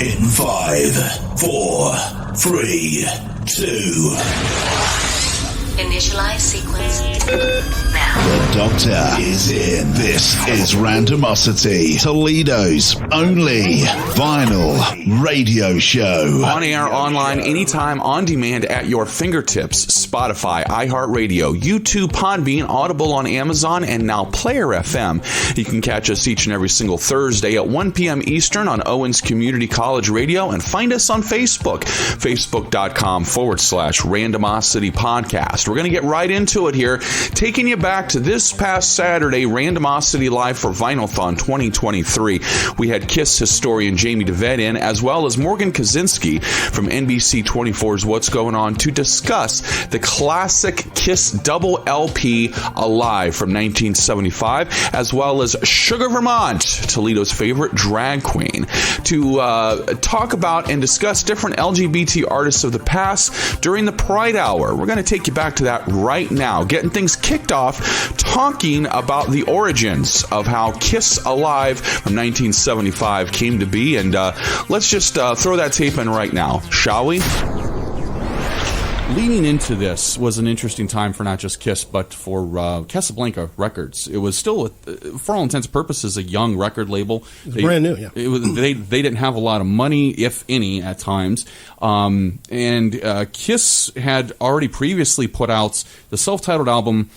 In 5, 4, 3, 2. Initialize sequence now. The Doctor is in. This is Randomosity, Toledo's only vinyl radio show. On air, online, anytime, on demand, at your fingertips. Spotify, iHeartRadio, YouTube, Podbean, Audible on Amazon, and now Player FM. You can catch us each and every single Thursday at 1 p.m. Eastern on Owens Community College Radio, and find us on Facebook, facebook.com/Randomosity Podcast. We're going to get right into it here, taking you back to this past Saturday, Randomosity Live for Vinylthon 2023. We had KISS historian Jamie DeVette in, as well as Morgan Kaczynski from NBC 24's What's Going On, to discuss the classic KISS double LP Alive from 1975, as well as Sugar Vermonte, Toledo's favorite drag queen, to talk about and discuss different LGBT artists of the past during the Pride Hour. We're going to take you back to that right now, getting things kicked off, talking about the origins of how KISS Alive from 1975 came to be, and let's just throw that tape in right now, shall we? Leading into this was an interesting time for not just KISS, but for Casablanca Records. It was still, for all intents and purposes, a young record label. Brand new, yeah. They didn't have a lot of money, if any, at times. And KISS had already previously put out the self-titled album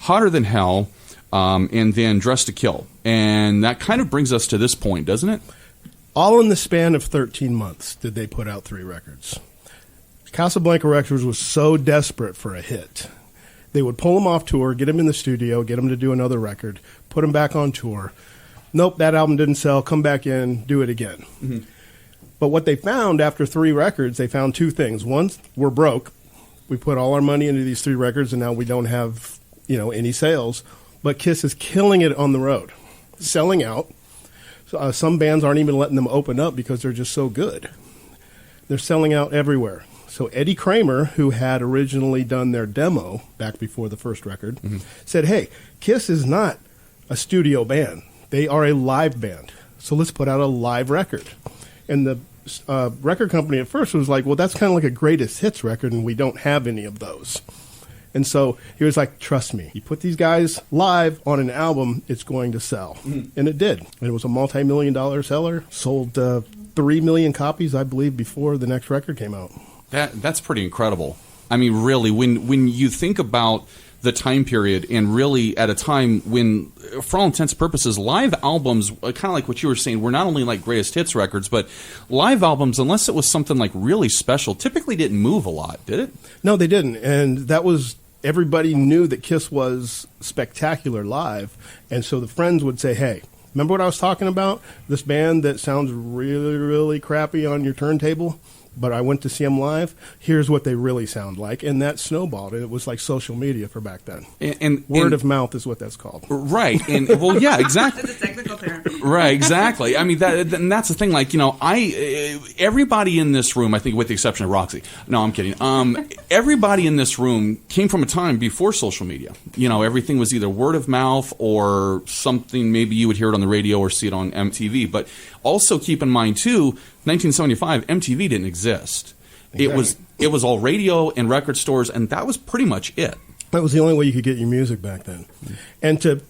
Hotter Than Hell, and then Dressed to Kill. And that kind of brings us to this point, doesn't it? All in the span of 13 months did they put out 3 records. Casablanca Records was so desperate for a hit. They would pull them off tour, get them in the studio, get them to do another record, put them back on tour. Nope, that album didn't sell. Come back in, do it again. Mm-hmm. But what they found after 3 records, they found 2 things. One, we're broke. We put all our money into these 3 records, and now we don't have, any sales. But KISS is killing it on the road, selling out. Some bands aren't even letting them open up because they're just so good. They're selling out everywhere. So Eddie Kramer, who had originally done their demo back before the first record, mm-hmm. said, hey, KISS is not a studio band. They are a live band. So let's put out a live record. And the record company at first was like, well, that's kind of like a greatest hits record, and we don't have any of those. And so he was like, trust me, you put these guys live on an album, it's going to sell. Mm-hmm. And it did. And it was a multi-million-dollar seller, sold 3 million copies, I believe, before the next record came out. That's pretty incredible. I mean, really, when you think about the time period, and really at a time when, for all intents and purposes, live albums, kind of like what you were saying, were not only like greatest hits records, but live albums, unless it was something like really special, typically didn't move a lot, did it? No, they didn't. And that was, everybody knew that KISS was spectacular live. And so the friends would say, hey, remember what I was talking about? This band that sounds really, really crappy on your turntable? But I went to see them live. Here's what they really sound like. And that snowballed. And it was like social media for back then. And word of mouth is what that's called. Right. And well, yeah, exactly. That's a technical term. Right, exactly. I mean, and that's the thing. Like, everybody in this room, I think with the exception of Roxy. No, I'm kidding. Everybody in this room came from a time before social media. Everything was either word of mouth or something. Maybe you would hear it on the radio or see it on MTV. But also keep in mind, too, 1975, MTV didn't exist. Exactly. It was all radio and record stores, and that was pretty much it. That was the only way you could get your music back then. Mm-hmm. And to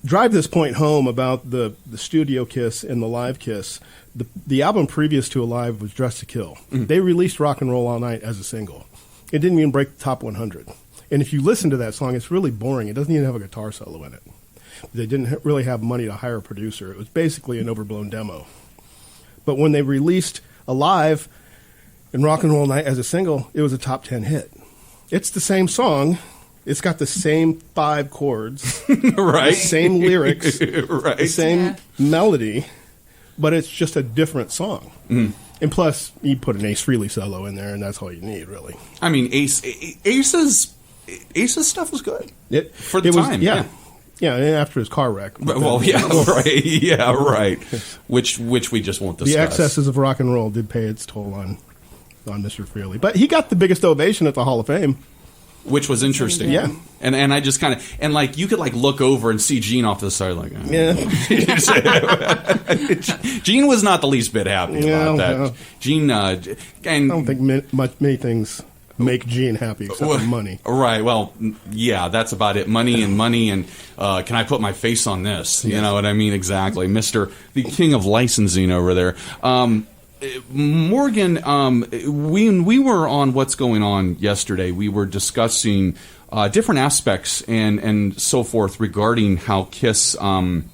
drive this point home about the studio KISS and the live KISS, the album previous to Alive was Dressed to Kill. Mm-hmm. They released Rock and Roll All Night as a single. It didn't even break the top 100. And if you listen to that song, it's really boring. It doesn't even have a guitar solo in it. They didn't really have money to hire a producer. It was basically an overblown demo. But when they released Alive and Rock and Roll Night as a single, it was a top 10 hit. It's the same song. It's got the same 5 chords, right? The same lyrics, right? The same melody, but it's just a different song. Mm. And plus, you put an Ace Frehley solo in there, and that's all you need, really. I mean, Ace's stuff was good for the time. Yeah, and after his car wreck. Well, yeah, right. Yeah, right. Which we just won't discuss. The excesses of rock and roll did pay its toll on Mr. Frehley. But he got the biggest ovation at the Hall of Fame. which was interesting. Yeah. And I just kind of, and like, you could like look over and see Gene off to the side, like, Yeah. Gene was not the least bit happy about that. No. Gene, and I don't think many things make Gene happy except for money. Right. Well, yeah, that's about it. Money, and can I put my face on this? You know what I mean? Exactly. The king of licensing over there. Morgan, when we were on What's Going On yesterday, we were discussing different aspects and so forth regarding how Kiss not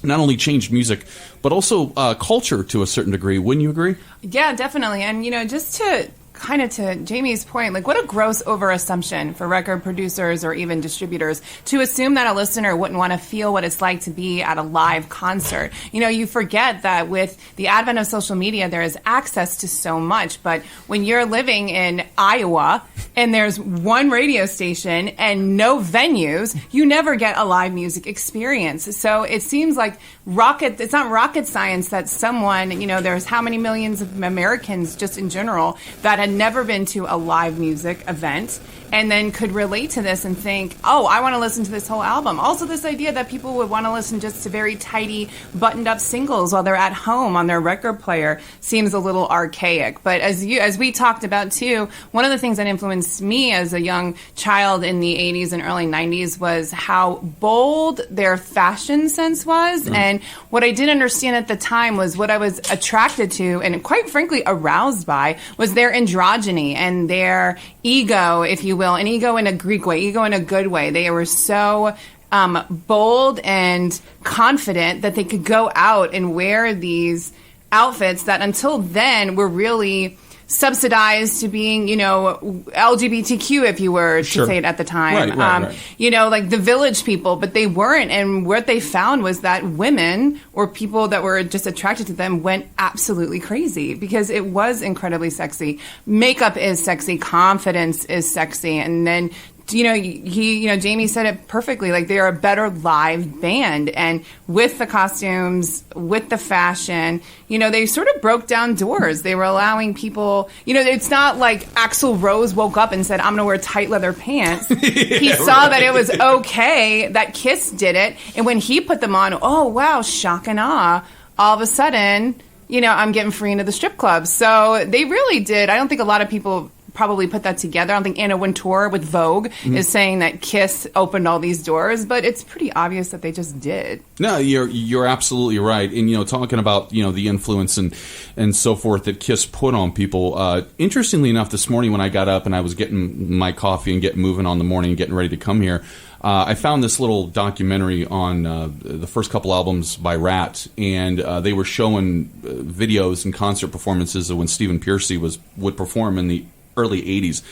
only changed music, but also culture to a certain degree. Wouldn't you agree? Yeah, definitely. And, just to kind of to Jamie's point, like, what a gross overassumption for record producers or even distributors to assume that a listener wouldn't want to feel what it's like to be at a live concert. You forget that with the advent of social media, there is access to so much. But when you're living in Iowa and there's one radio station and no venues, you never get a live music experience. So it seems like it's not rocket science that someone, there's how many millions of Americans just in general that had never been to a live music event and then could relate to this and think, oh, I want to listen to this whole album. Also, this idea that people would want to listen just to very tidy, buttoned-up singles while they're at home on their record player seems a little archaic. But as we talked about, too, one of the things that influenced me as a young child in the 80s and early 90s was how bold their fashion sense was. Mm. And what I didn't understand at the time was what I was attracted to and, quite frankly, aroused by was their androgyny and their ego, if you will, and ego in a Greek way, ego in a good way. They were so bold and confident that they could go out and wear these outfits that until then were really subsidized to being, LGBTQ, if you were to say it at the time. Right. Like the village people, but they weren't. And what they found was that women or people that were just attracted to them went absolutely crazy because it was incredibly sexy. Makeup is sexy. Confidence is sexy. And then Jamie said it perfectly. Like, they are a better live band, and with the costumes, with the fashion, they sort of broke down doors. They were allowing people. It's not like Axl Rose woke up and said, "I'm going to wear tight leather pants." He saw that it was okay that Kiss did it, and when he put them on, oh wow, shock and awe! All of a sudden, I'm getting free into the strip club. So they really did. I don't think a lot of people probably put that together. I don't think Anna Wintour with Vogue is saying that Kiss opened all these doors, but it's pretty obvious that they just did. No, you're absolutely right. And talking about the influence and so forth that Kiss put on people. Interestingly enough, this morning when I got up and I was getting my coffee and getting moving on the morning and getting ready to come here, I found this little documentary on the first couple albums by Rat, and they were showing videos and concert performances of when Stephen Pearcy would perform in the early 80s.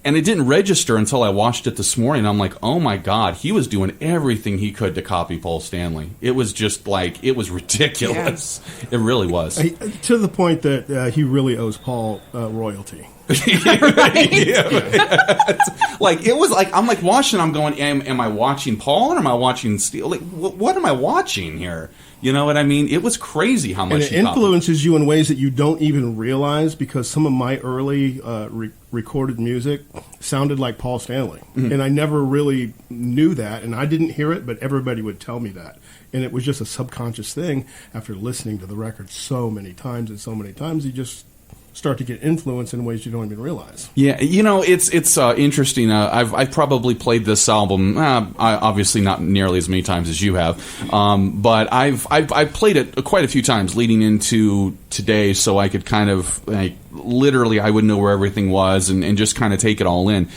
And it didn't register until I watched it this morning. I'm like, oh my God, he was doing everything he could to copy Paul Stanley. It was just like, it was ridiculous. Yeah. It really was. To the point that he really owes Paul royalty. Like, it was like, I'm like watching, I'm going, am I watching Paul or am I watching Steve? Like, what am I watching here? You know what I mean? It was crazy how much it influences you in ways that you don't even realize, because some of my early recorded music sounded like Paul Stanley. Mm-hmm. And I never really knew that, and I didn't hear it, but everybody would tell me that. And it was just a subconscious thing after listening to the record so many times, you just start to get influence in ways you don't even realize. Yeah, it's interesting. I've probably played this album, obviously not nearly as many times as you have, but I've played it quite a few times leading into today, so I could kind of literally I would know where everything was and just kind of take it all in.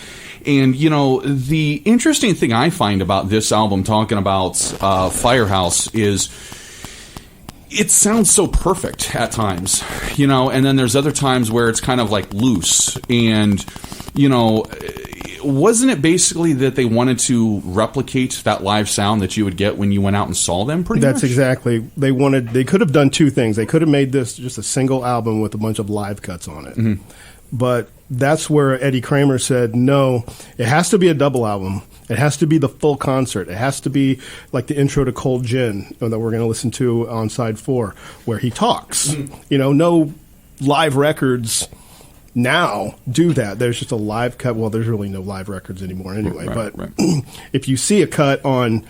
And, the interesting thing I find about this album, talking about Firehouse, is it sounds so perfect at times, and then there's other times where it's kind of like loose. And, wasn't it basically that they wanted to replicate that live sound that you would get when you went out and saw them pretty much? That's exactly. They could have done two things. They could have made this just a single album with a bunch of live cuts on it. Mm-hmm. But that's where Eddie Kramer said, no, it has to be a double album. It has to be the full concert. It has to be like the intro to Cold Gin that we're going to listen to on side 4, where he talks. Mm-hmm. No live records now do that. There's just a live cut. Well, there's really no live records anymore anyway. Right, but if you see a cut on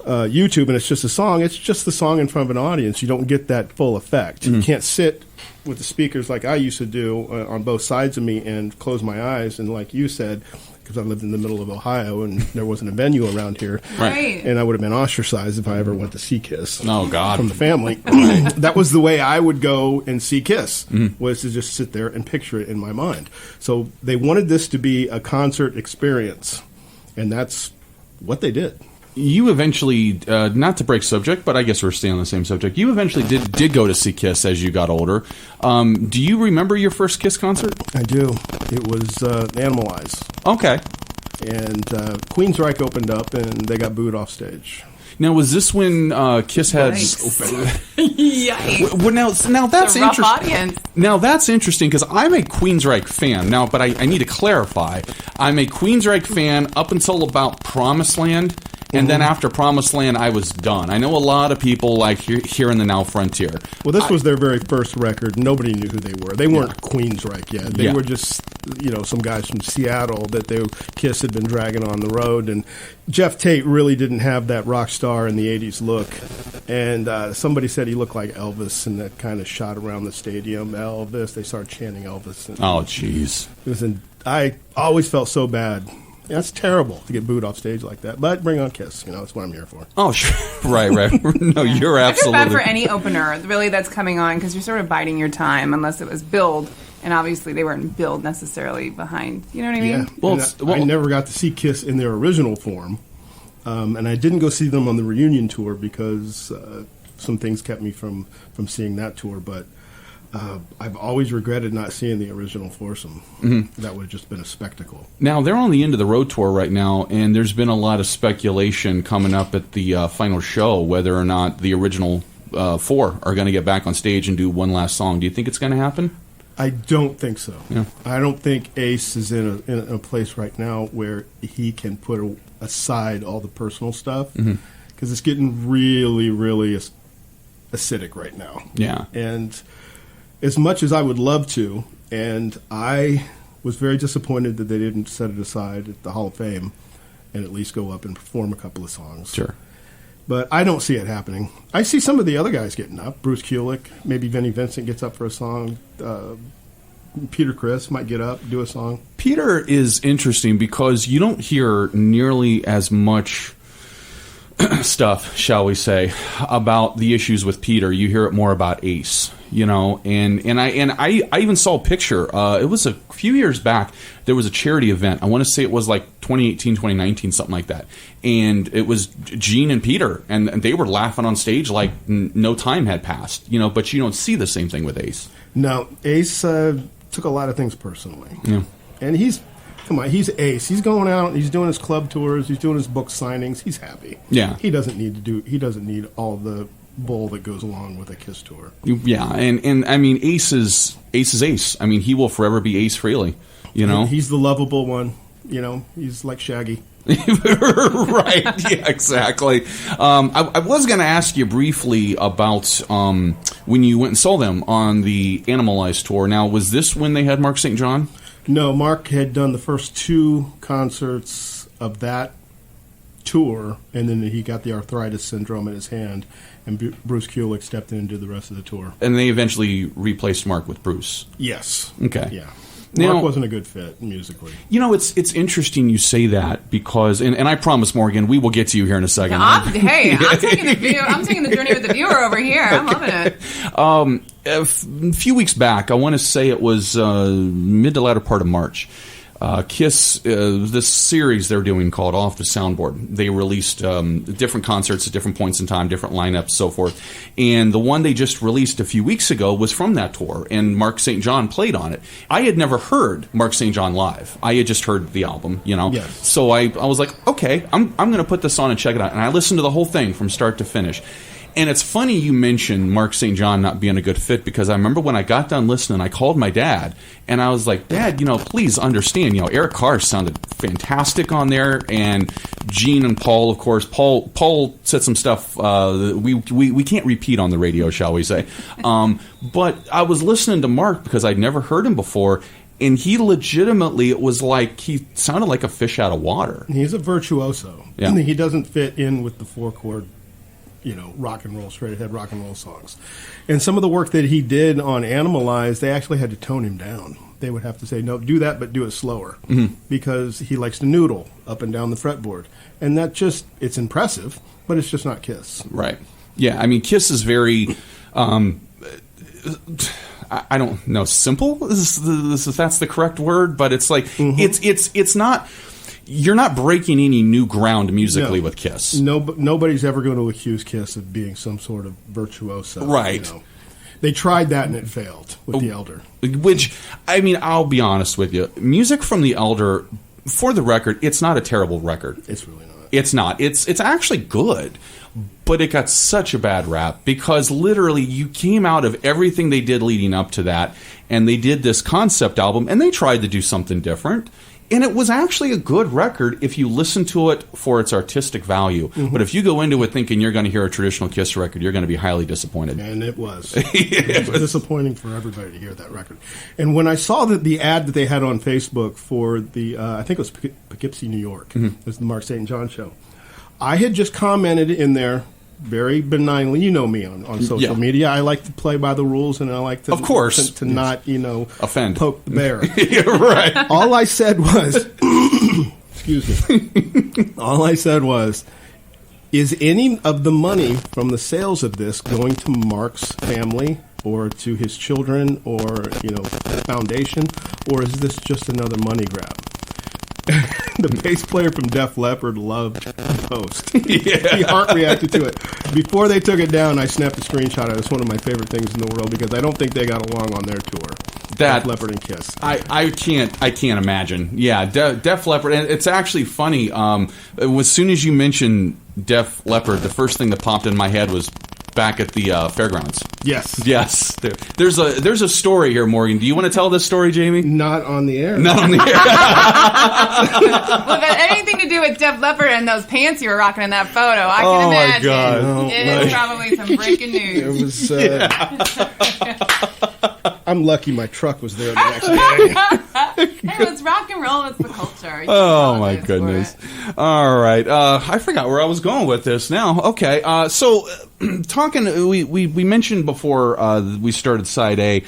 YouTube and it's just a song, it's just the song in front of an audience. You don't get that full effect. You can't sit with the speakers like I used to do on both sides of me and close my eyes. And like you said, because I lived in the middle of Ohio and there wasn't a venue around here. Right. And I would have been ostracized if I ever went to see Kiss. Oh, God. From the family. That was the way I would go and see Kiss, was to just sit there and picture it in my mind. So they wanted this to be a concert experience, and that's what they did. You eventually, not to break subject, but I guess we're staying on the same subject. You eventually did go to see Kiss as you got older. Do you remember your first Kiss concert? I do. It was Animalize. Okay. And Queensryche opened up, and they got booed off stage. Now, was this when Kiss had? Yikes. Well, now that's It's a rough interesting. audience. Now that's interesting because I'm a Queensryche fan now, but I need to clarify. I'm a Queensryche fan up until about Promised Land. And then after Promised Land, I was done. I know a lot of people like here in the Now Frontier. Well, this was their very first record. Nobody knew who they were. They weren't Queensryche yet. They were just, some guys from Seattle that Kiss had been dragging on the road. And Jeff Tate really didn't have that rock star in the 80s look. And somebody said he looked like Elvis, and that kind of shot around the stadium. Elvis. They started chanting Elvis. And Oh, jeez. I always felt so bad. That's terrible to get booed off stage like that. But bring on Kiss. That's what I'm here for. Oh, sure. Right. No, you're I feel absolutely. bad for any opener, really, that's coming on, because you're sort of biding your time, unless it was billed. And obviously, they weren't billed necessarily behind. You know what I mean? Yeah. Well, I never got to see Kiss in their original form. And I didn't go see them on the reunion tour because some things kept me from seeing that tour. But I've always regretted not seeing the original foursome. That would have just been a spectacle. Now, they're on the end of the road tour right now, and there's been a lot of speculation coming up at the final show whether or not the original four are going to get back on stage and do one last song. Do you think it's going to happen? I don't think so. Yeah. I don't think Ace is in a place right now where he can put aside all the personal stuff, because it's getting really, really acidic right now. Yeah. And as much as I would love to, and I was very disappointed that they didn't set it aside at the Hall of Fame and at least go up and perform a couple of songs. Sure. But I don't see it happening. I see some of the other guys getting up. Bruce Kulick, maybe Vinnie Vincent gets up for a song. Peter Criss might get up, do a song. Peter is interesting because you don't hear nearly as much stuff, shall we say, about the issues with Peter. You hear it more about Ace, and I even saw a picture. It was a few years back. There was a charity event. I want to say it was like 2018, 2019, something like that. And it was Gene and Peter, and they were laughing on stage like no time had passed. But you don't see the same thing with Ace. No, Ace took a lot of things personally. Yeah. And he's Ace. He's going out, he's doing his club tours, he's doing his book signings. He's happy. Yeah. He doesn't need all the bull that goes along with a Kiss tour. Yeah, and I mean Ace is Ace. I mean, he will forever be Ace Frehley, He's the lovable one, he's like Shaggy. Right, yeah, exactly. I was going to ask you briefly about when you went and saw them on the Animalize tour. Now, was this when they had Mark St. John? No, Mark had done the first two concerts of that tour, and then he got the arthritis syndrome in his hand, and Bruce Kulick stepped in and did the rest of the tour. And they eventually replaced Mark with Bruce. Yes. Okay. Yeah. Now, Mark wasn't a good fit musically. It's interesting you say that because, and I promise, Morgan, we will get to you here in a second. I'm taking the journey with the viewer over here. I'm loving it. A few weeks back, I want to say it was mid to latter part of March, Kiss, this series they're doing called Off the Soundboard, they released different concerts at different points in time, different lineups, so forth. And the one they just released a few weeks ago was from that tour, and Mark St. John played on it. I had never heard Mark St. John live. I had just heard the album, Yes. So I was like, okay, I'm going to put this on and check it out. And I listened to the whole thing from start to finish. And it's funny you mentioned Mark St. John not being a good fit, because I remember when I got done listening, I called my dad, and I was like, Dad, please understand, Eric Carr sounded fantastic on there, and Gene and Paul, of course. Paul said some stuff we can't repeat on the radio, shall we say. But I was listening to Mark because I'd never heard him before, And he legitimately, it was like, he sounded like a fish out of water. He's a virtuoso. Yeah. He doesn't fit in with the four-chord, rock and roll, straight-ahead rock and roll songs. And some of the work that he did on Animalize, they actually had to tone him down. They would have to say, no, do that, but do it slower. Because he likes to noodle up and down the fretboard. And that just, it's impressive, but it's just not Kiss. Right. Yeah, I mean, Kiss is very... I don't know, simple? If that's the correct word, but it's like it's not. You're not breaking any new ground musically with Kiss. Nobody's ever going to accuse Kiss of being some sort of virtuoso. Right. They tried that and it failed with The Elder. Which, I mean, I'll be honest with you. Music from The Elder, for the record, it's not a terrible record. It's really not. It's not. It's actually good. But it got such a bad rap because literally you came out of everything they did leading up to that, and they did this concept album, and they tried to do something different. And it was actually a good record if you listen to it for its artistic value. But if you go into it thinking you're going to hear a traditional Kiss record, you're going to be highly disappointed. And it was. It was disappointing for everybody to hear that record. And when I saw the ad that they had on Facebook for the, I think it was Poughkeepsie, New York, it was the Mark St. John show, I had just commented in there very benignly. You know me on social media. I like to play by the rules, and I like to, of course, to not, offend, poke the bear. Right. All I said was, excuse me. All I said was, is any of the money from the sales of this going to Mark's family or to his children or foundation, or is this just another money grab? The bass player from Def Leppard loved the post. He heart reacted to it. Before they took it down, I snapped a screenshot. It was one of my favorite things in the world because I don't think they got along on their tour. Def Leppard and Kiss. I can't imagine. Yeah, Def Leppard. And it's actually funny. As soon as you mentioned Def Leppard, the first thing that popped in my head was back at the fairgrounds. Yes. There's a story here, Morgan. Do you want to tell this story, Jamie? Not on the air. Not on the air. Well, if it had anything to do with Def Leppard and those pants you were rocking in that photo, I can imagine. God. It is probably some breaking news. It was. I'm lucky my truck was there the next day. Hey, it's rock and roll. It's the culture. Oh, my goodness. All right. I forgot where I was going with this now. Okay. So, talking, we mentioned before we started Side A,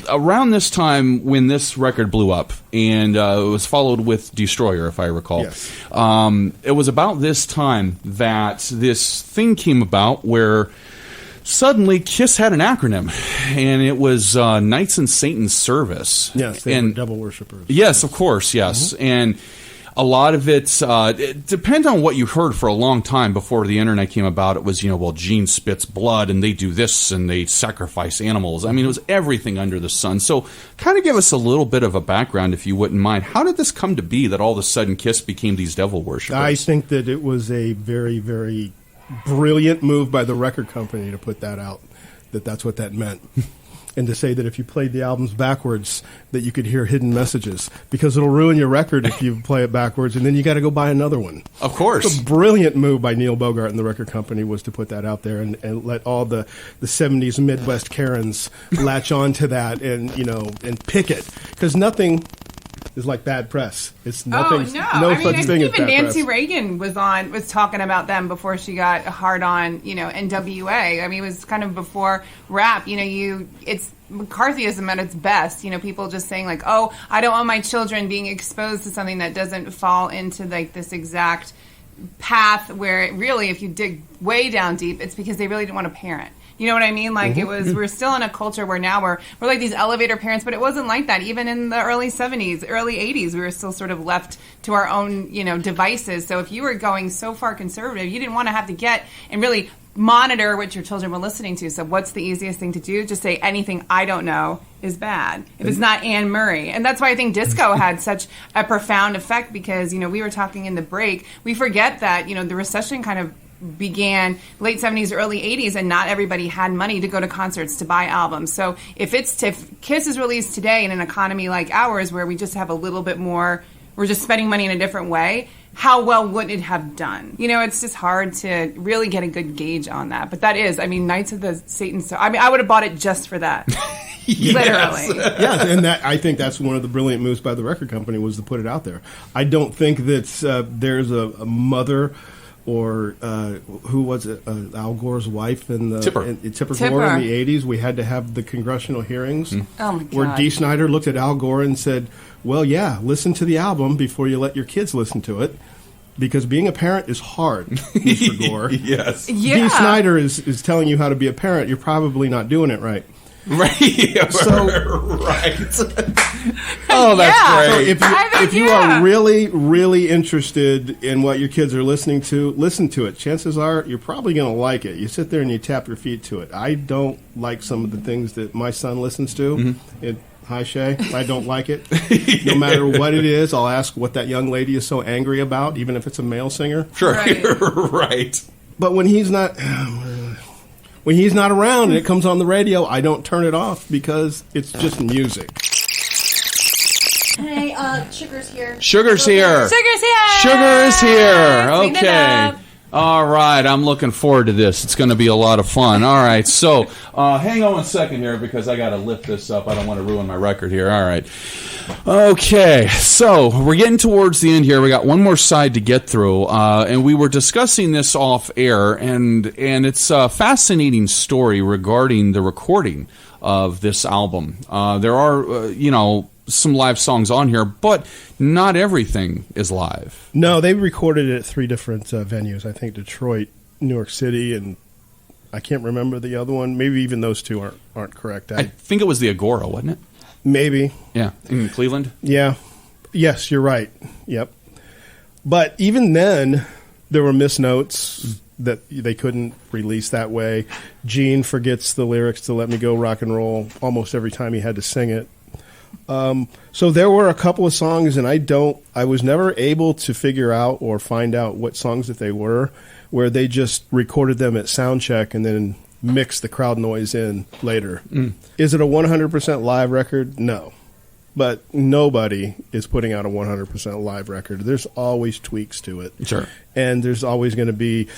around this time when this record blew up, and it was followed with Destroyer, if I recall. Yes. It was about this time that this thing came about where suddenly Kiss had an acronym, and it was Knights in Satan's Service. Yes, they were devil worshippers. Yes, of course, yes. And a lot of it depends on what you heard for a long time before the internet came about. It was, Gene spits blood, and they do this, and they sacrifice animals. I mean, it was everything under the sun. So kind of give us a little bit of a background, if you wouldn't mind. How did this come to be that all of a sudden Kiss became these devil worshippers? I think that it was a very, very brilliant move by the record company to put that out, that's what that meant. And to say that if you played the albums backwards, that you could hear hidden messages, because it'll ruin your record if you play it backwards, and then you got to go buy another one. Of course. The brilliant move by Neil Bogart and the record company was to put that out there and let all the 70s Midwest Karens latch on to that and pick it, because nothing is like bad press. It's nothing. Such thing as bad even Nancy press. Reagan was talking about them before she got hard on NWA. I mean, it was kind of before rap. It's McCarthyism at its best. People just saying like, "Oh, I don't want my children being exposed to something that doesn't fall into like this exact path." Where it really, if you dig way down deep, it's because they really didn't want to parent. You know what I mean? Like we're still in a culture where now we're like these elevator parents, but it wasn't like that. Even in the early 70s, early 80s, we were still sort of left to our own, devices. So if you were going so far conservative, you didn't want to have to get and really monitor what your children were listening to. So what's the easiest thing to do? Just say anything I don't know is bad if it's not Anne Murray. And that's why I think disco had such a profound effect, because, we were talking in the break. We forget that, the recession kind of began late 70s, early 80s, and not everybody had money to go to concerts, to buy albums. So if Kiss is released today in an economy like ours, where we just have a little bit more, we're just spending money in a different way, how well would it have done? It's just hard to really get a good gauge on that. But that is, Knights of the Satan. I would have bought it just for that. Literally. Yeah, and I think that's one of the brilliant moves by the record company was to put it out there. I don't think that there's a mother or who was it? Al Gore's wife in the Tipper Gore in the 80s. We had to have the congressional hearings Oh my God. where Dee Snider looked at Al Gore and said, "Well, yeah, listen to the album before you let your kids listen to it." Because being a parent is hard, Mr. Gore. Yes. Yeah. Dee Snider is telling you how to be a parent. You're probably not doing it right. Right. So- right. Oh, that's Yeah. great. So if you are really, really interested in what your kids are listening to, listen to it. Chances are you're probably going to like it. You sit there and you tap your feet to it. I don't like some of the things that my son listens to. Hi, Shay. I don't like it. No matter what it is, I'll ask what that young lady is so angry about, even if it's a male singer. Sure. Right. Right. But when he's not around and it comes on the radio, I don't turn it off because it's just music. Hey, Sugar's here. Sugar's here. Sugar's here. Sugar is here. Sweeten it Okay. up. All right. I'm looking forward to this. It's going to be a lot of fun. All right. So hang on 1 second here because I got to lift this up. I don't want to ruin my record here. All right. Okay. So we're getting towards the end here. We got one more side to get through. And we were discussing this off air. And it's a fascinating story regarding the recording of this album. There are, some live songs on here, but not everything is live. No, they recorded it at 3 different venues. I think Detroit, New York City, and I can't remember the other one. Maybe even those two aren't correct. I think it was the Agora, wasn't it? Maybe. Yeah, in Cleveland. Yeah. Yes, you're right. Yep. But even then, there were misnotes that they couldn't release that way. Gene forgets the lyrics to Let Me Go Rock and Roll almost every time he had to sing it. So there were a couple of songs, and I was never able to figure out or find out what songs that they were, where they just recorded them at sound check and then mixed the crowd noise in later. Is it a 100% live record? No. But nobody is putting out a 100% live record. There's always tweaks to it. Sure. And there's always going to be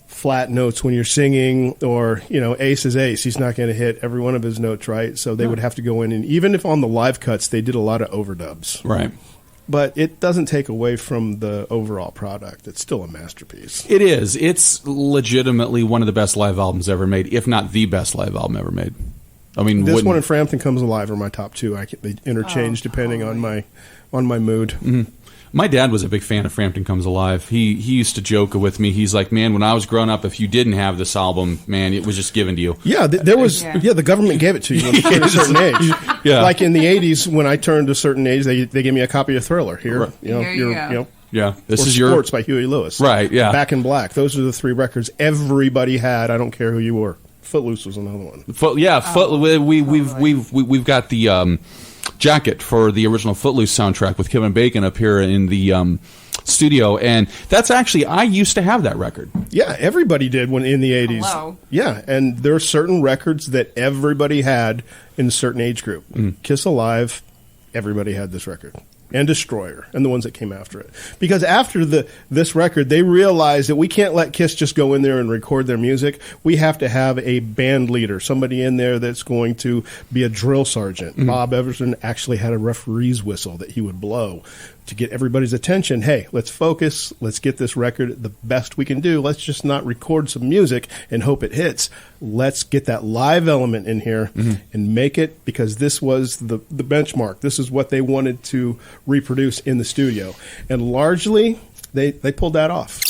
flat notes when you're singing, or Ace is Ace. He's not going to hit every one of his notes right, so they would have to go in, and even if on the live cuts they did a lot of overdubs, Right. but it doesn't take away from the overall product. It's still a masterpiece. It is. It's legitimately one of the best live albums ever made, if not the best live album ever made. I mean, This one and Frampton Comes Alive are my top 2. They interchange depending on my mood. My dad was a big fan of Frampton Comes Alive. He used to joke with me. He's like, man, when I was growing up, if you didn't have this album, man, it was just given to you. Yeah, there was. Yeah, the government gave it to you when you turned a certain age. Yeah. Like in the '80s, when I turned a certain age, they gave me a copy of Thriller. Here, Here you go. Yeah, this or is your Sports by Huey Lewis. Right, yeah. Back in Black. Those are the 3 records everybody had. I don't care who you were. Footloose was another one. We've got the jacket for the original Footloose soundtrack with Kevin Bacon up here in the studio, and that's actually, I used to have that record. Yeah, everybody did when in the 80s. Hello. Yeah, and there are certain records that everybody had in a certain age group. Kiss Alive, everybody had this record. And Destroyer, and the ones that came after it. Because after this record, they realized that we can't let Kiss just go in there and record their music. We have to have a band leader, somebody in there that's going to be a drill sergeant. Bob Everson actually had a referee's whistle that he would blow to get everybody's attention. Hey, let's focus. Let's get this record the best we can do. Let's just not record some music and hope it hits. Let's get that live element in here and make it, because this was the benchmark. This is what they wanted to reproduce in the studio. And largely, they pulled that off.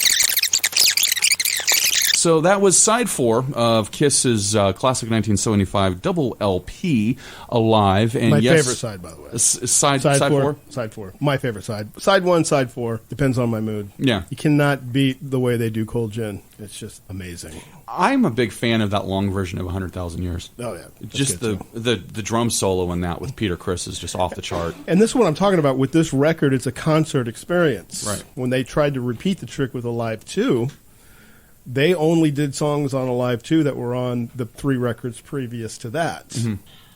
So that was side 4 of Kiss's classic 1975 double LP, Alive. And My yes, favorite side, by the way. Side 4? Side 4. My favorite side. Side 1, side 4. Depends on my mood. Yeah. You cannot beat the way they do Cold Gin. It's just amazing. I'm a big fan of that long version of 100,000 Years. Oh, yeah. That's Just good, the too. drum solo in that with Peter Criss is just off the chart. And this is what I'm talking about. With this record, it's a concert experience. Right. When they tried to repeat the trick with Alive 2, they only did songs on Alive 2 that were on the 3 records previous to that.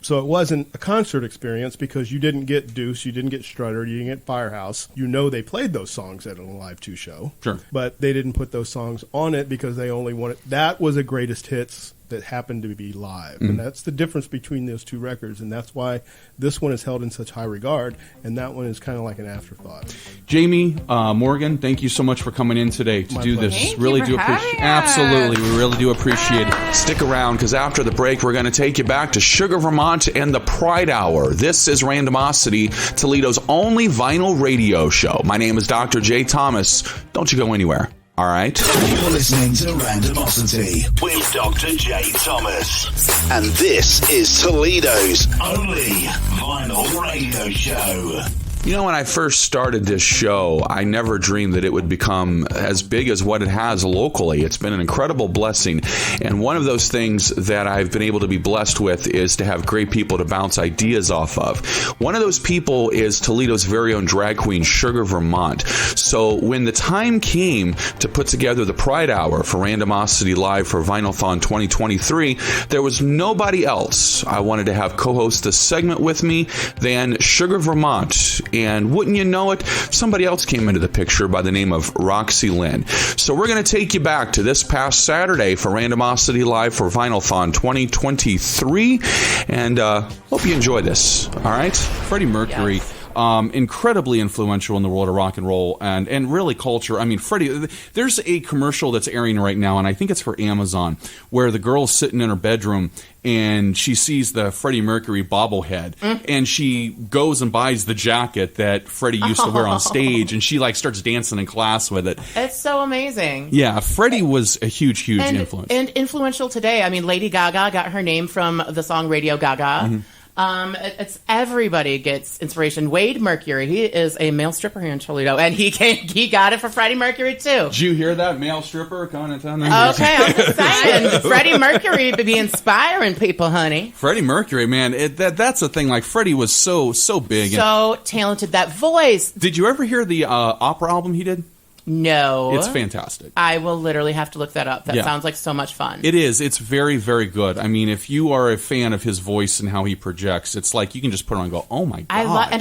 So it wasn't a concert experience because you didn't get Deuce, you didn't get Strutter, you didn't get Firehouse. You know they played those songs at an Alive 2 show. Sure. But they didn't put those songs on it because they only wanted... That was a greatest hits that happened to be live. And that's the difference between those two records, and that's why this one is held in such high regard, and that one is kind of like an afterthought. Jamie, Morgan, thank you so much for coming in today to do this. Thank Really you do for appreciate. having us. Absolutely, we really do appreciate it. Stick around, because after the break, we're going to take you back to Sugar Vermonte and the Pride Hour. This is Randomosity, Toledo's only vinyl radio show. My name is Dr. J. Thomas. Don't you go anywhere. All right. You're listening to Randomosity with Dr. J. Thomas. And this is Toledo's only vinyl radio show. You know, when I first started this show, I never dreamed that it would become as big as what it has locally. It's been an incredible blessing. And one of those things that I've been able to be blessed with is to have great people to bounce ideas off of. One of those people is Toledo's very own drag queen, Sugar Vermonte. So when the time came to put together the Pride Hour for Randomosity Live for Vinylthon 2023, there was nobody else I wanted to have co-host the segment with me than Sugar Vermonte. And wouldn't you know it, somebody else came into the picture by the name of Roxy Lynn. So we're going to take you back to this past Saturday for Randomosity Live for Vinylthon 2023. And hope you enjoy this. All right? Freddie Mercury. Yes. Incredibly influential in the world of rock and roll and really culture. I mean, Freddie, there's a commercial that's airing right now, and I think it's for Amazon, where the girl's sitting in her bedroom and she sees the Freddie Mercury bobblehead, and she goes and buys the jacket that Freddie used to wear on stage, and she like starts dancing in class with it. It's so amazing. Yeah, Freddie was a huge influence. And influential today. I mean, Lady Gaga got her name from the song Radio Gaga. It's everybody gets inspiration. Wade Mercury, he is a male stripper here in Toledo, and he got it for Freddie Mercury too. Did you hear that, male stripper? Coming in town. Okay, I'm just saying, Freddie Mercury be inspiring people, honey. Freddie Mercury, man, that's the thing. Like Freddie was so big, So talented, that voice. Did you ever hear the opera album he did? No. It's fantastic. I will literally have to look that up. That Yeah. sounds like so much fun. It is. It's very, very good. I mean, if you are a fan of his voice and how he projects, it's like you can just put it on and go, oh my God.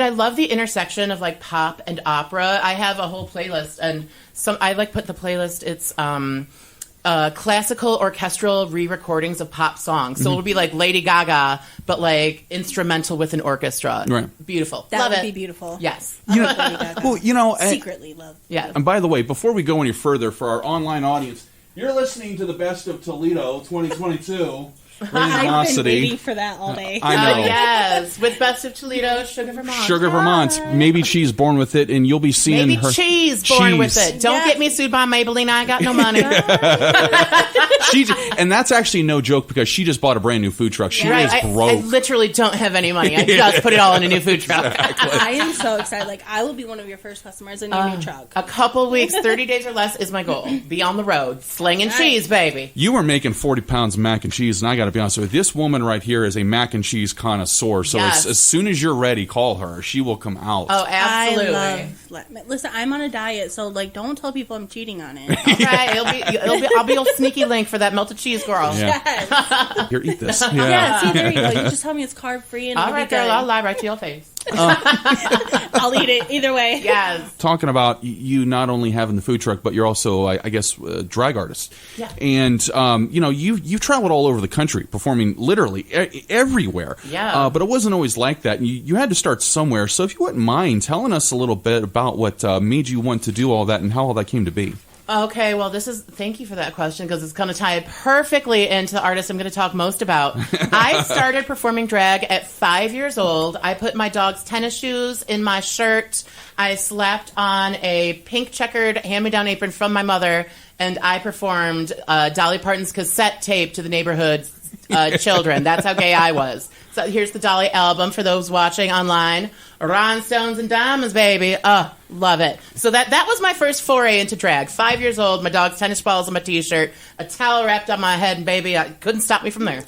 I love the intersection of like pop and opera. I have a whole playlist, and I like put the playlist. It's classical orchestral re-recordings of pop songs. So it'll be like Lady Gaga, but like instrumental with an orchestra. Right. Beautiful. That love would it. be beautiful. Yes. I love Lady Gaga. Well, you know, secretly love. Yes. and by the way, before we go any further, for our online audience, you're listening to the Best of Toledo 2022. I've been Randomosity. waiting for that all day. I know. Oh, yes. With Best of Toledo, Sugar Vermonte. Sugar Vermonte. Maybe she's born with it, and you'll be seeing Maybe her. Cheese born with Cheese. it. Don't Yeah. get me sued by Maybelline. I ain't got no money. And that's actually no joke, because she just bought a brand new food truck. She Right. is broke. I literally don't have any money. I just put it all in a new food truck. I am so excited. Like, I will be one of your first customers in your new truck. A couple weeks, 30 days or less is my goal. Be on the road, slinging cheese, baby. You were making 40 pounds of mac and cheese, and I got to be honest with you, this woman right here is a mac and cheese connoisseur. So Yes. as soon as you're ready, call her. She will come out. Oh, absolutely. I love. Listen, I'm on a diet, so like, don't tell people I'm cheating on it. Okay, I'll be a sneaky link for that melted cheese girl. Yeah. Yes. Here, eat this. Yeah. See, there you go. You just tell me it's carb free, and All it'll right, be good. girl, I'll lie right to your face. I'll eat it either way. Yes. Talking about you not only having the food truck, but you're also, I guess, a drag artist. Yeah. And, you know, you've traveled all over the country, performing literally everywhere. Yeah. But it wasn't always like that. You had to start somewhere. So if you wouldn't mind telling us a little bit about what made you want to do all that and how all that came to be. Okay, well, thank you for that question, because it's going to tie perfectly into the artist I'm going to talk most about. I started performing drag at 5 years old. I put my dog's tennis shoes in my shirt. I slapped on a pink checkered hand-me-down apron from my mother, and I performed Dolly Parton's cassette tape to the neighborhood's children. That's how gay I was. So here's the Dolly album for those watching online. Rhinestones and diamonds, baby. Love it. So that was my first foray into drag. 5 years old, my dog's tennis balls on my t-shirt, a towel wrapped on my head, and baby, I couldn't stop me from there.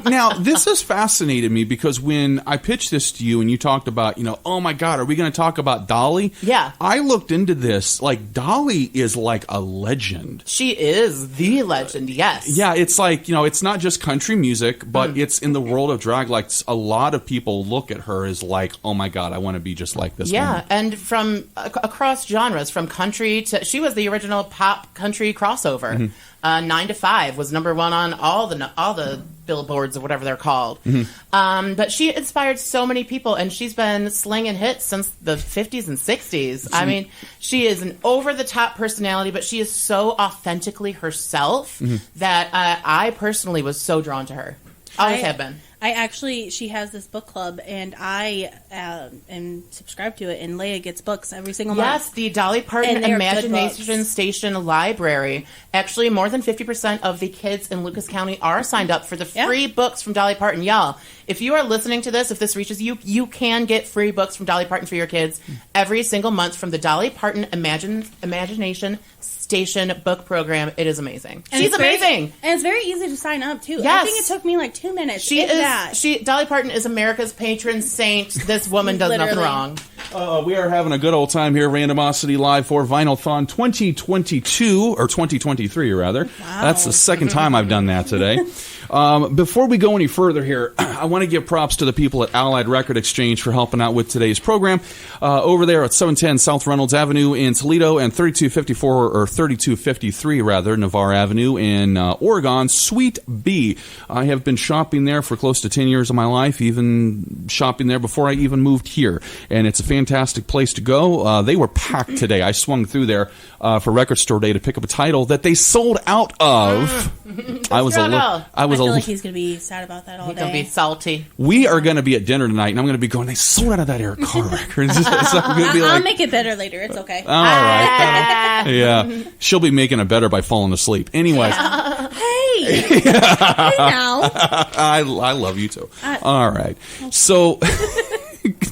Now, this has fascinated me, because when I pitched this to you and you talked about, oh my God, are we going to talk about Dolly? Yeah. I looked into this. Like, Dolly is like a legend. She is the legend, yes. Yeah, it's like, it's not just country music, but it's in the world of drag. Like, a lot of people look at her as like, oh my God, I want to be just like this woman. And from across genres, from country to, she was the original pop country crossover. 9 to 5 was number one on all the billboards or whatever they're called. But she inspired so many people, and she's been slinging hits since the 50s and 60s. I mean, she is an over-the-top personality, but she is so authentically herself that I personally was so drawn to her. Always have been. She has this book club, and I am subscribed to it, and Leia gets books every single month. Yes, the Dolly Parton Imagination Station Library. Actually, more than 50% of the kids in Lucas County are signed up for the free books from Dolly Parton. Y'all, if you are listening to this, if this reaches you, you can get free books from Dolly Parton for your kids every single month from the Dolly Parton Imagination Station book program. It is amazing. And she's amazing. And it's very easy to sign up, too. Yes. I think it took me like 2 minutes. Dolly Parton is America's patron saint. This woman does nothing wrong. We are having a good old time here, Randomosity Live for Vinylthon 2022, or 2023, rather. Wow. That's the second time I've done that today. Before we go any further here, I want to give props to the people at Allied Record Exchange for helping out with today's program. Over there at 710 South Reynolds Avenue in Toledo and 3253 Navarre Avenue in Oregon, Suite B. I have been shopping there for close to 10 years of my life, even shopping there before I even moved here. And it's a fantastic place to go. They were packed today. I swung through there for Record Store Day to pick up a title that they sold out of. I feel like he's going to be sad about that all day. He's going to be salty. We are going to be at dinner tonight, and I'm going to be going, they sold out of that Eric Carr record. I'll make it better later. It's okay. All right. Yeah. She'll be making it better by falling asleep. Anyways. Hey. Hey now. I love you too. All right. So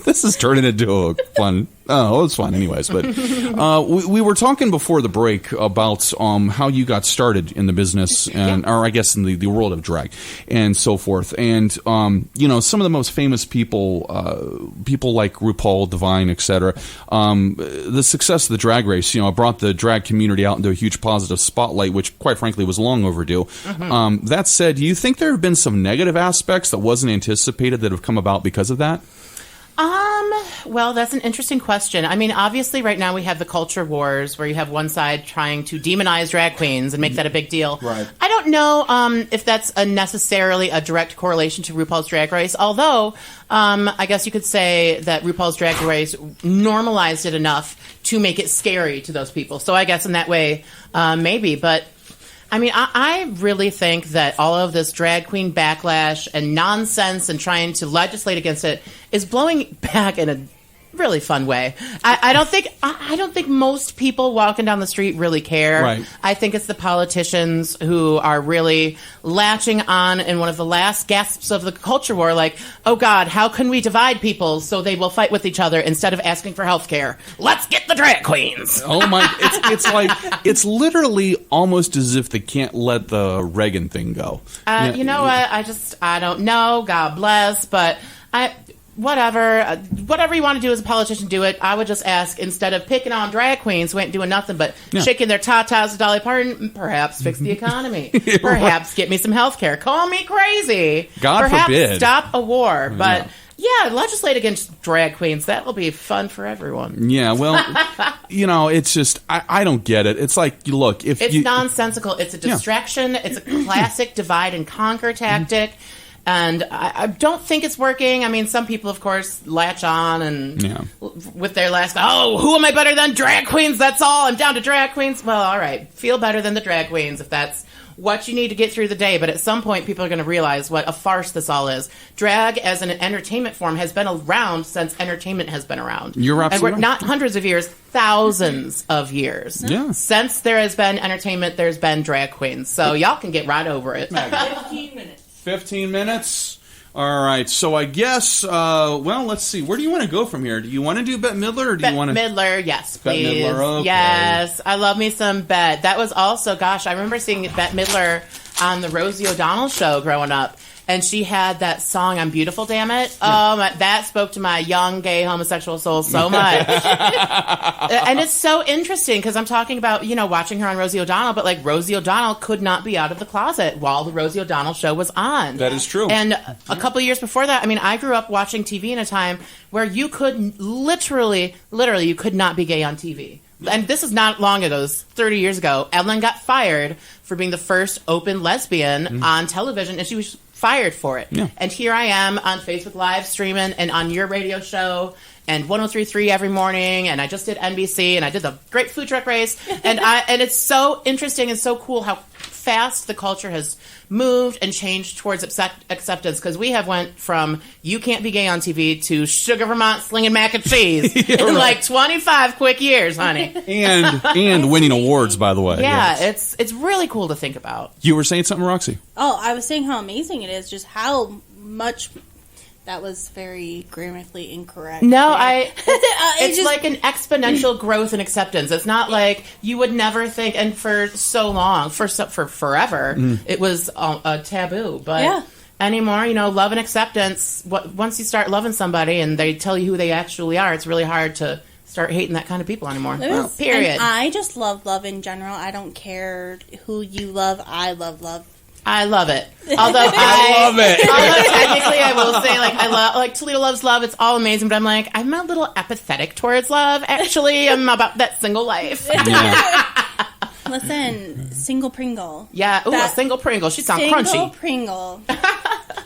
this is turning into a fun... Oh, it's fun anyways. But we were talking before the break about how you got started in the business, and or I guess in the world of drag and so forth. And, you know, some of the most famous people like RuPaul, Divine, etc., the success of the Drag Race, you know, brought the drag community out into a huge positive spotlight, which, quite frankly, was long overdue. That said, do you think there have been some negative aspects that wasn't anticipated that have come about because of that? Well, that's an interesting question. I mean, obviously right now we have the culture wars where you have one side trying to demonize drag queens and make that a big deal. Right. I don't know if that's necessarily a direct correlation to RuPaul's Drag Race, although I guess you could say that RuPaul's Drag Race normalized it enough to make it scary to those people. So I guess in that way, maybe. But I mean, I really think that all of this drag queen backlash and nonsense and trying to legislate against it is blowing back in a really fun way. I don't think most people walking down the street really care. Right. I think it's the politicians who are really latching on in one of the last gasps of the culture war, like, oh God, how can we divide people so they will fight with each other instead of asking for health care? Let's get the drag queens. Oh my, it's like, it's literally almost as if they can't let the Reagan thing go. You know what? I don't know. God bless. But whatever you want to do as a politician, do it. I would just ask, instead of picking on drag queens who ain't doing nothing but shaking their tatas to Dolly Parton, perhaps fix the economy. Perhaps get me some health care. Call me crazy. God forbid. Perhaps stop a war. But yeah, legislate against drag queens. That will be fun for everyone. Yeah, well, you know, it's just, I don't get it. It's like, look, if it's nonsensical. It's a distraction. It's a classic divide and conquer tactic. And I don't think it's working. I mean, some people, of course, latch on and with their last, oh, who am I better than? Drag queens, that's all. I'm down to drag queens. Well, all right. Feel better than the drag queens if that's what you need to get through the day. But at some point, people are going to realize what a farce this all is. Drag as an entertainment form has been around since entertainment has been around. You're absolutely right. And we're not hundreds of years, thousands of years. Yeah. Since there has been entertainment, there's been drag queens. So y'all can get right over it. 15 minutes. 15 minutes. All right. So I guess, well, let's see. Where do you want to go from here? Do you want to do Bette Midler, or do you want to... Bette Midler, yes, please. Bette Midler, okay. Yes. I love me some Bette. That was also, gosh, I remember seeing Bette Midler on the Rosie O'Donnell show growing up. and she had that song "I'm Beautiful, Damn It." That spoke to my young gay homosexual soul so much. And it's so interesting because I'm talking about, watching her on Rosie O'Donnell, but like Rosie O'Donnell could not be out of the closet while the Rosie O'Donnell show was on. That is true. And a couple of years before that, I grew up watching TV in a time where you could literally, you could not be gay on TV. And this is not long ago. This is 30 years ago. Evelyn got fired for being the first open lesbian on television, and she was fired for it. Yeah. And here I am on Facebook Live streaming and on your radio show and 103.3 every morning, and I just did NBC, and I did the Great Food Truck Race, and it's so interesting and so cool how fast the culture has moved and changed towards acceptance, because we have went from you can't be gay on TV to Sugar Vermonte slinging mac and cheese in like 25 quick years, honey. And winning awards, by the way. Yeah, yes. It's really cool to think about. You were saying something, Roxy? Oh, I was saying how amazing it is, just how much... That was very grammatically incorrect. No, it's just like an exponential growth and acceptance. It's not like you would never think, and for so long, for forever, it was a taboo. But anymore, love and acceptance. Once you start loving somebody and they tell you who they actually are, it's really hard to start hating that kind of people anymore. Period. And I just love love in general. I don't care who you love. I love love. I love it. Although I love it. Although technically, I will say, I love, Toledo loves love. It's all amazing, but I'm a little apathetic towards love. Actually, I'm about that single life. Yeah. Listen, single Pringle. Yeah, a single Pringle. She sounds crunchy. Single Pringle.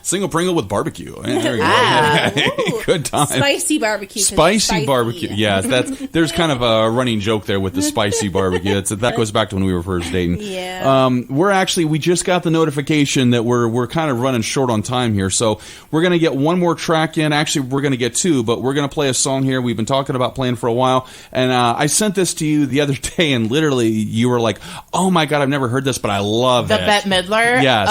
Single Pringle with barbecue. There we go. Good time. Spicy barbecue. Spicy barbecue. Yeah, there's kind of a running joke there with the spicy barbecue. That goes back to when we were first dating. Yeah. We just got the notification that we're kind of running short on time here, so we're going to get one more track in. Actually, we're going to get two, but we're going to play a song here we've been talking about playing for a while, and I sent this to you the other day, and literally you were like, "Oh my God, I've never heard this, but I love it." The Bette Midler? Yes.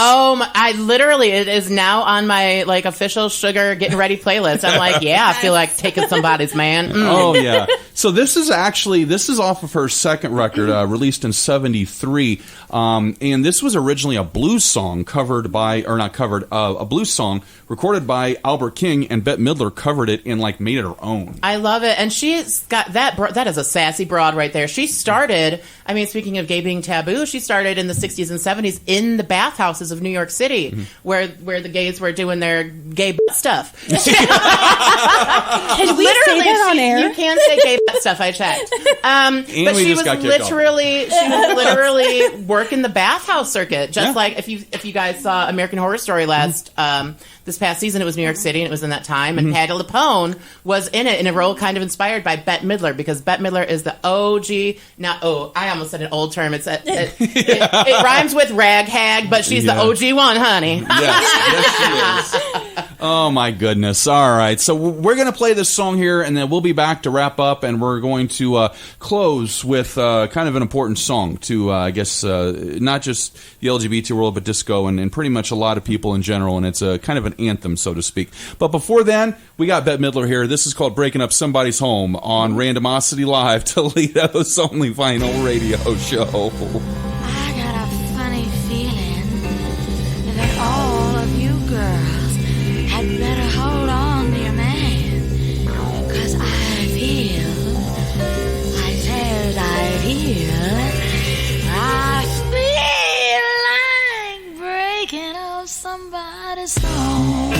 It is now on my official Sugar Getting Ready playlist. I'm like, I feel like taking somebody's man. Oh yeah. So this is off of her second record, released in '73, and this was originally a blues song a blues song recorded by Albert King, and Bette Midler covered it and made it her own. I love it, and she's got that is a sassy broad right there. She started, speaking of gay being taboo, she started in the 60s and 70s in the bathhouses of New York City, where the gays were doing their gay butt stuff. Can we say that on air? You can say gay butt stuff. I checked. But she was literally working the bathhouse circuit, just like if you guys saw American Horror Story this past season, it was New York City, and it was in that time, and Patti LuPone was in it in a role kind of inspired by Bette Midler, because Bette Midler is the OG. I almost said an old term. It rhymes with rag hag, but she's the OG one, honey. Yes, she is. Oh my goodness! All right, so we're going to play this song here, and then we'll be back to wrap up, and we're going to close with kind of an important song to, I guess, not just the LGBT world, but disco and pretty much a lot of people in general, and it's a kind of an anthem, so to speak. But before then, we got Bette Midler here. This is called "Breaking Up Somebody's Home" on Randomosity Live, Toledo's only vinyl radio show. I got a funny feeling that all of you girls had better hold on to your man, 'cause I feel like breaking up somebody's home.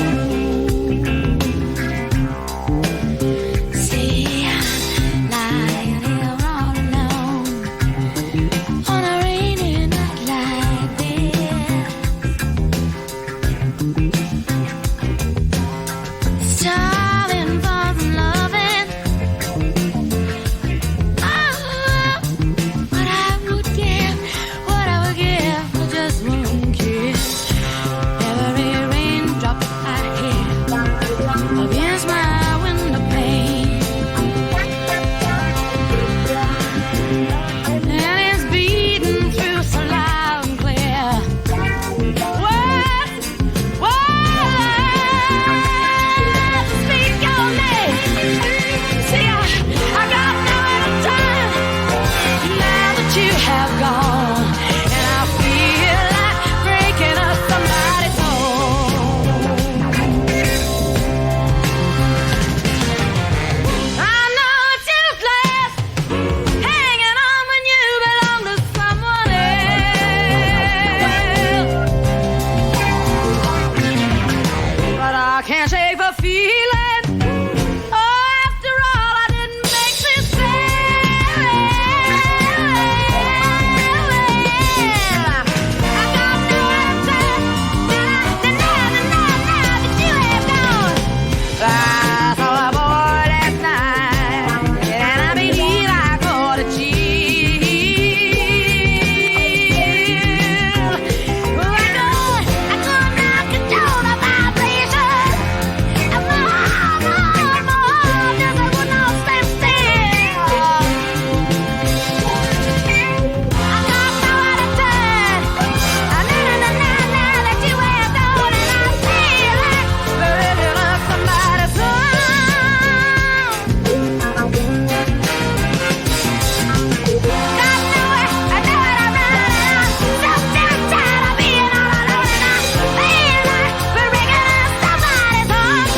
See, I'm lying here all alone on a rainy night like this, starving for loving. What I would give for just one kiss. Every raindrop I hear against my window pane, and it's beating through so loud and clear. Words speak your name. See, I got no other time now that you have gone, and I feel like breaking up somebody's home. a feeling. Oh, after all, I didn't make this fair. I got nowhere to turn. Now that you have gone. I saw a boy last night, and I believe I caught a chill. I could not control the vibration of my heart just would not stand still. I got nowhere to turn. Now that you have gone, and I feel like burning up somebody's home. Got nowhere to run. So damn tired of being all alone, and I feel like breaking up somebody's heart.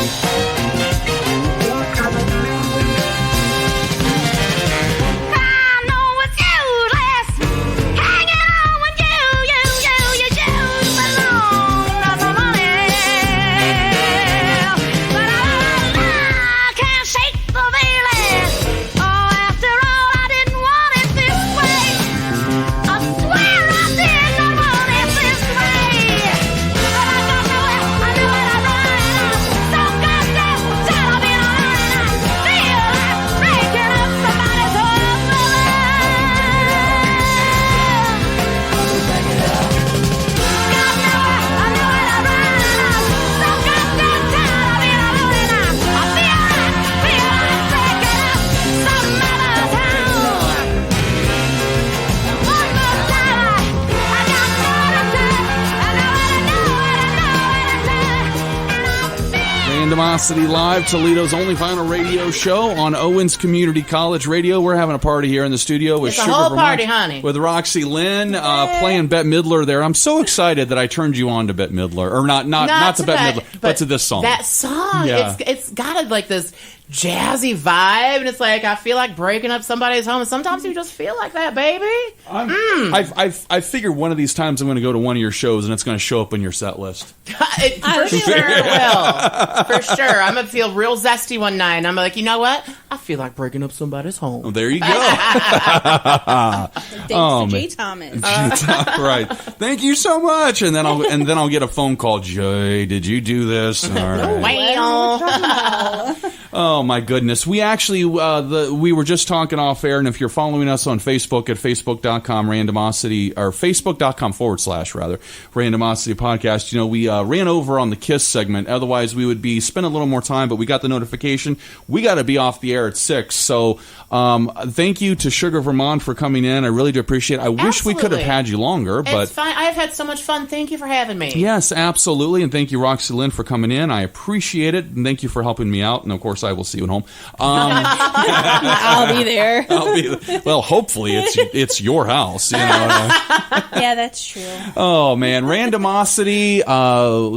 I know it's useless hanging on when you belong to somebody else. But I can't shake the feeling. Oh, after all, I didn't want it this way. I swear I did not want it this way. But I got nowhere to run. So goddamn tired of being alone, and I feel like breaking up somebody's heart. Randomosity Live, Toledo's only final radio show on Owens Community College Radio. We're having a party here in the studio with It's a Sugar whole Vermonte, party, honey. with Roxy Lynn playing Bette Midler there. I'm so excited that I turned you on to Bette Midler, or not to Bette Midler, but to this song. That song, Yeah. it's got like this jazzy vibe, and it's like I feel like breaking up somebody's home. And sometimes you just feel like that, baby. I figured one of these times I'm going to go to one of your shows and it's going to show up in your set list. For sure it will. For sure, I'm gonna feel real zesty one night, and I'm like, you know what? I feel like breaking up somebody's home. Well, there you go. Thanks to Jay Thomas. Right. Thank you so much. And then I'll get a phone call. Jay, did you do this? All right. Wow. Oh my goodness. We actually we were just talking off air, and if you're following us on Facebook at facebook.com randomosity, or facebook.com / randomosity podcast, you know, we ran over on the Kiss segment. Otherwise we would be spending a little more time, but we got the notification. We got to be off the air at 6. So thank you to Sugar Vermonte for coming in. I really do appreciate it. I wish we could have had you longer, but It's fine. I've had so much fun. Thank you for having me. yes, absolutely. And thank you, Roxy Lynn, for coming in. I appreciate it. And thank you for helping me out. And of course, I will see you at home. I'll be there. Well, hopefully it's your house. You know? Yeah, that's true. Oh, man. Randomosity,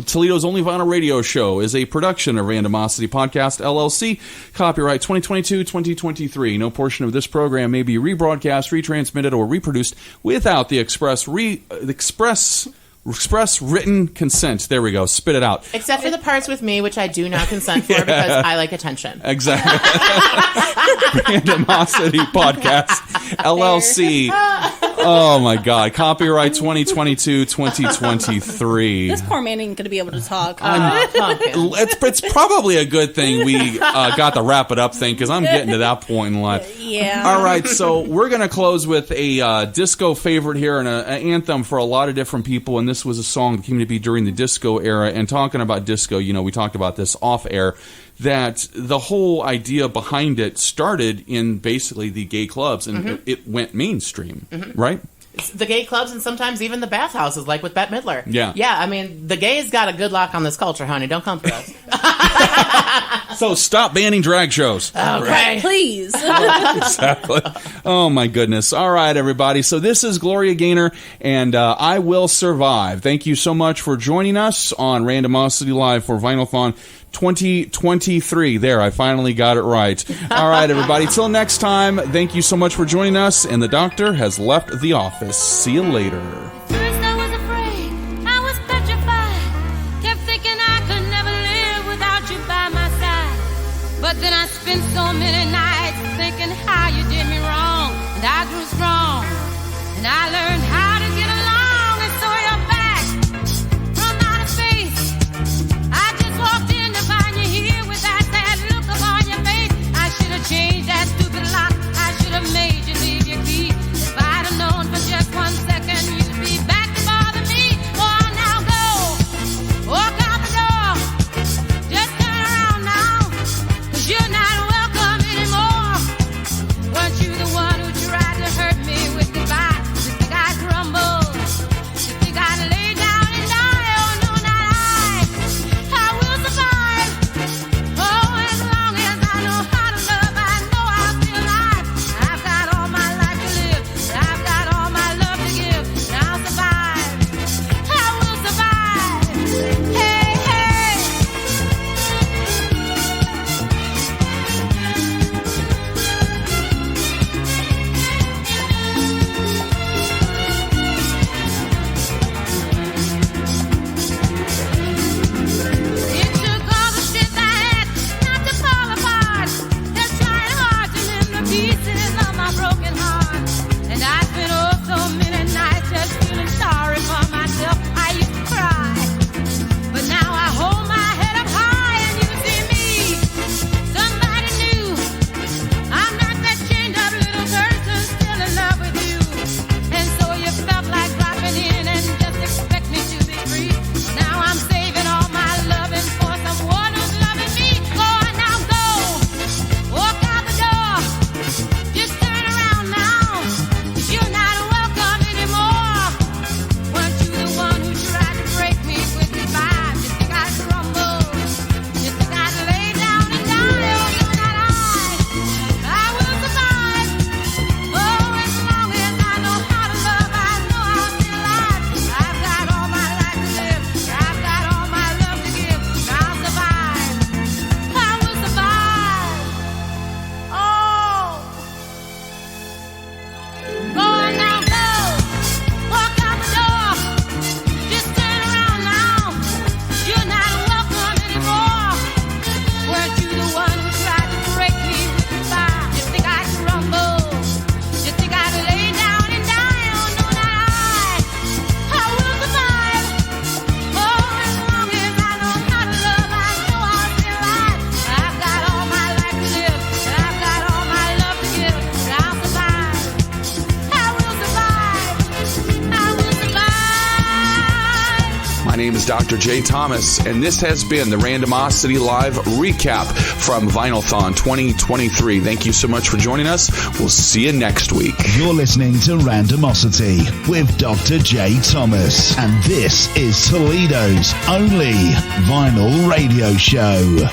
Toledo's only vinyl radio show, is a production of Randomosity Podcast, LLC. Copyright 2022-2023. No portion of this program may be rebroadcast, retransmitted, or reproduced without the express written consent. There we go. Spit it out. Except for the parts with me, which I do not consent for because I like attention. Exactly. Randomosity Podcast, LLC. Oh, my God. Copyright 2022-2023. This poor man ain't going to be able to talk. It's probably a good thing we got the wrap it up thing, because I'm getting to that point in life. Yeah. All right, so we're going to close with a disco favorite here, and an anthem for a lot of different people, and this was a song that came to be during the disco era. And talking about disco, you know, we talked about this off air, that the whole idea behind it started in basically the gay clubs, and it went mainstream, right? The gay clubs and sometimes even the bathhouses, like with Bette Midler. Yeah. Yeah, I mean, the gays got a good lock on this culture, honey. Don't come for us. So stop banning drag shows. Okay. Please. Exactly. Oh, my goodness. All right, everybody. So this is Gloria Gaynor, and I Will Survive. Thank you so much for joining us on Randomosity Live for Vinylthon 2023. There, I finally got it right. All right, everybody. Till next time, thank you so much for joining us, and the doctor has left the office. See you later. First I was afraid, I was petrified, kept thinking I could never live without you by But then I spent so many nights thinking how you did me wrong, and I grew strong, and I learned how to get along, and so you're back from outer space. I just walked in to find you here with that sad look upon your face. I should have changed that stupid lock. I should have made you leave your key. If I'd have known for just 1 second you'd be back to bother me. Oh, now go, walk out the door, just turn around now, 'cause you're not welcome anymore. Weren't you the one who tried to hurt me with goodbye? You think I'd crumble? You think I'd lay down and die? Oh, no, not I will survive. Oh, as long as I know how to love, I know I'll be alive. I've got all my life to live, I've got all my love to give, and I'll survive. I will survive. Hey, hey. It took all the strength I had not to fall apart. Just trying hard to mend the pieces of my broken heart. And I spent oh so many nights just feeling sorry for myself. I used to cry, but now I hold my head up high and you see me, somebody new. I'm not that chained up little person still in love with you. And so you felt like dropping in and just expect me to be free. Now I'm saving all my loving for someone who's loving me. Go on now, go, walk out the door, just turn around now, 'cause you're not welcome anymore. Weren't you the one who tried to break me with goodbye? You think I'd crumble? You think I'd lay down and die? Oh, no, not I will survive. Oh, as long as I know how to love, I know I'll be alive. I've got all my life to live, I've got all my love to give, and I'll survive. I will survive. Oh, go on now, go, walk out the door, just turn around now, you're not welcome anymore. Weren't you the one who tried to break me with goodbye? You think I'd crumble? You think I'd lay down and die? Oh, no, not I will survive. Oh, as long as I know how to love, I know I'll be alive. I've got all my life to live, I've got all my love to give, and I'll survive. I will survive. I will survive. My name is Dr. J. Thomas, and this has been the Randomosity Live recap from Vinylthon 2023. Thank you so much for joining us. We'll see you next week. You're listening to Randomosity with Dr. J. Thomas, and this is Toledo's only vinyl radio show.